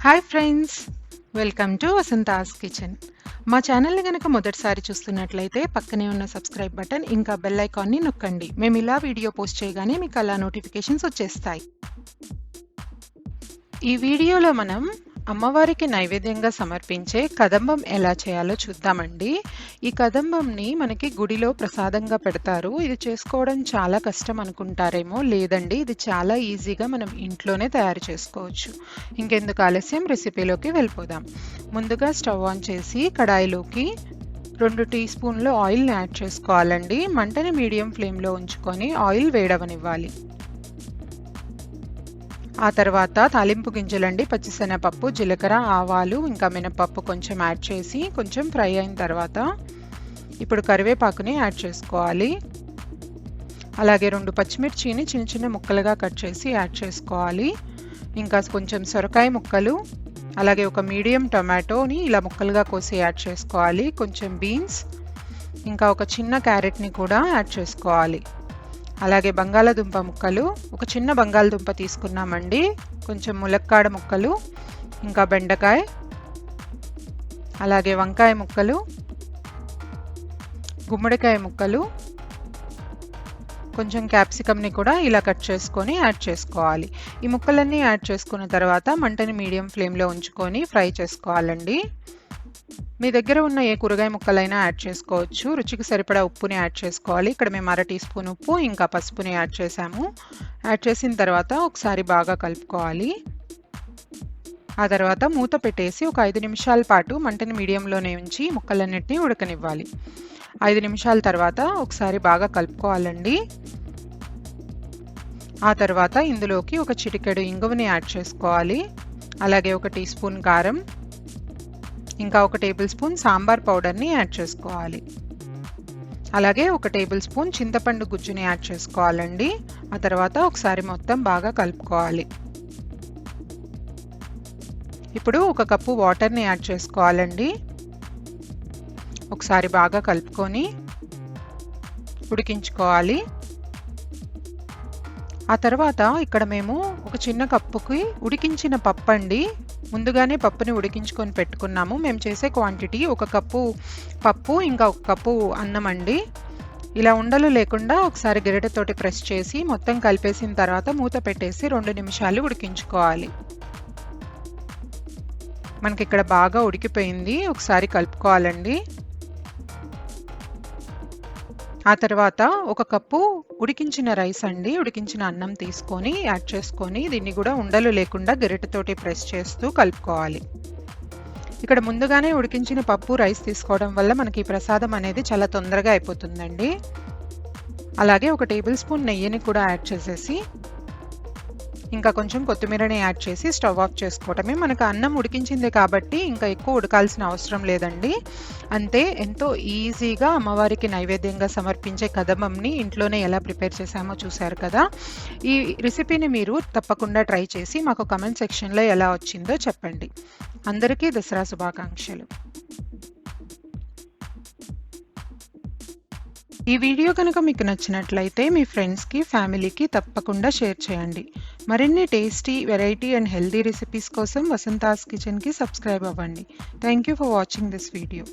Hi friends, welcome to Vasantha's kitchen. మా ఛానల్ని కనుక మొదటిసారి చూస్తున్నట్లయితే పక్కనే ఉన్న సబ్స్క్రైబ్ బటన్ ఇంకా బెల్ ఐకాన్ని నొక్కండి. మేము ఇలా వీడియో పోస్ట్ చేయగానే మీకు అలా నోటిఫికేషన్స్ వచ్చేస్తాయి. ఈ వీడియోలో మనం అమ్మవారికి నైవేద్యంగా సమర్పించే కదంబం ఎలా చేయాలో చూద్దామండి. ఈ కదంబంని మనకి గుడిలో ప్రసాదంగా పెడతారు. ఇది చేసుకోవడం చాలా కష్టం అనుకుంటారేమో, లేదండి, ఇది చాలా ఈజీగా మనం ఇంట్లోనే తయారు చేసుకోవచ్చు. ఇంకెందుకు ఆలస్యం, రెసిపీలోకి వెళ్ళిపోదాం. ముందుగా స్టవ్ ఆన్ చేసి కడాయిలోకి 2 టీ స్పూన్లు ఆయిల్ని యాడ్ చేసుకోవాలండి. మంటని మీడియం ఫ్లేమ్లో ఉంచుకొని ఆయిల్ వేడవనివ్వాలి. ఆ తర్వాత తాలింపు గింజలండి, పచ్చిశనగపప్పు, జీలకర్ర, ఆవాలు ఇంకా మినపప్పు కొంచెం యాడ్ చేసి కొంచెం ఫ్రై అయిన తర్వాత ఇప్పుడు కరివేపాకుని యాడ్ చేసుకోవాలి. అలాగే 2 పచ్చిమిర్చిని చిన్న చిన్న ముక్కలుగా కట్ చేసి యాడ్ చేసుకోవాలి. ఇంకా కొంచెం సొరకాయ ముక్కలు, అలాగే ఒక మీడియం టొమాటోని ఇలా ముక్కలుగా కోసి యాడ్ చేసుకోవాలి. కొంచెం బీన్స్, ఇంకా ఒక చిన్న క్యారెట్ని కూడా యాడ్ చేసుకోవాలి. అలాగే బంగాళదుంప ముక్కలు, ఒక చిన్న బంగాళదుంప తీసుకున్నామండి, కొంచెం ములక్కాడ ముక్కలు, ఇంకా బెండకాయ, అలాగే వంకాయ ముక్కలు, గుమ్మడికాయ ముక్కలు, కొంచెం క్యాప్సికమ్ని కూడా ఇలా కట్ చేసుకొని యాడ్ చేసుకోవాలి. ఈ ముక్కలన్నీ యాడ్ చేసుకున్న తర్వాత మంటని మీడియం ఫ్లేమ్లో ఉంచుకొని ఫ్రై చేసుకోవాలండి. మీ దగ్గర ఉన్న ఏ కూరగాయ ముక్కలైనా యాడ్ చేసుకోవచ్చు. రుచికి సరిపడా ఉప్పుని యాడ్ చేసుకోవాలి. ఇక్కడ మేము 1/2 టీ స్పూన్ ఉప్పు ఇంకా పసుపుని యాడ్ చేసాము. యాడ్ చేసిన తర్వాత ఒకసారి బాగా కలుపుకోవాలి. ఆ తర్వాత మూత పెట్టేసి ఒక 5 నిమిషాల పాటు మంటని మీడియంలోనే ఉంచి ముక్కలన్నిటినీ ఉడకనివ్వాలి. 5 నిమిషాల తర్వాత ఒకసారి బాగా కలుపుకోవాలండి. ఆ తర్వాత ఇందులోకి ఒక చిటికెడు ఇంగువని యాడ్ చేసుకోవాలి. అలాగే 1 టీ స్పూన్ కారం, ఇంకా 1 టేబుల్ స్పూన్ సాంబార్ పౌడర్ని యాడ్ చేసుకోవాలి. అలాగే 1 టేబుల్ స్పూన్ చింతపండు గుజ్జుని యాడ్ చేసుకోవాలండి. ఆ తర్వాత ఒకసారి మొత్తం బాగా కలుపుకోవాలి. ఇప్పుడు 1 కప్పు వాటర్ని యాడ్ చేసుకోవాలండి. ఒకసారి బాగా కలుపుకొని ఉడికించుకోవాలి. ఆ తర్వాత ఇక్కడ మేము ఒక చిన్న కప్పుకి ఉడికించిన పప్పు అండి, ముందుగానే పప్పుని ఉడికించుకొని పెట్టుకున్నాము. మేము చేసే క్వాంటిటీ 1 కప్పు పప్పు ఇంకా 1 కప్పు అన్నం అండి. ఇలా ఉండలు లేకుండా ఒకసారి గరిటెతోటి ప్రెస్ చేసి మొత్తం కలిపేసిన తర్వాత మూత పెట్టేసి 2 నిమిషాలు ఉడికించుకోవాలి. మనకి ఇక్కడ బాగా ఉడికిపోయింది. ఒకసారి కలుపుకోవాలండి. ఆ తర్వాత 1 కప్పు ఉడికించిన రైస్ అండి, ఉడికించిన అన్నం తీసుకొని యాడ్ చేసుకొని దీన్ని కూడా ఉండలు లేకుండా గరిటెతోటి ప్రెస్ చేస్తూ కలుపుకోవాలి. ఇక్కడ ముందుగానే ఉడికించిన పప్పు, రైస్ తీసుకోవడం వల్ల మనకి ప్రసాదం అనేది చాలా తొందరగా అయిపోతుందండి. అలాగే 1 టేబుల్ స్పూన్ నెయ్యిని కూడా యాడ్ చేసేసి ఇంకా కొంచెం కొత్తిమీరని యాడ్ చేసి స్టవ్ ఆఫ్ చేసుకోవటమే. మనకు అన్నం ఉడికించింది కాబట్టి ఇంకా ఎక్కువ ఉడకాల్సిన అవసరం లేదండి. అంతే, ఎంతో ఈజీగా అమ్మవారికి నైవేద్యంగా సమర్పించే కదంబంని ఇంట్లోనే ఎలా ప్రిపేర్ చేసామో చూశారు కదా. ఈ రెసిపీని మీరు తప్పకుండా ట్రై చేసి మాకు కమెంట్ సెక్షన్లో ఎలా వచ్చిందో చెప్పండి. అందరికీ దసరా శుభాకాంక్షలు. ఈ వీడియో కనుక మీకు నచ్చినట్లయితే మీ ఫ్రెండ్స్కి, ఫ్యామిలీకి తప్పకుండా షేర్ చేయండి. మరిన్ని tasty, variety and healthy recipes కోసం వసంతాస్ కిచెన్కి సబ్స్క్రైబ్ అవ్వండి. Thank you for watching this video.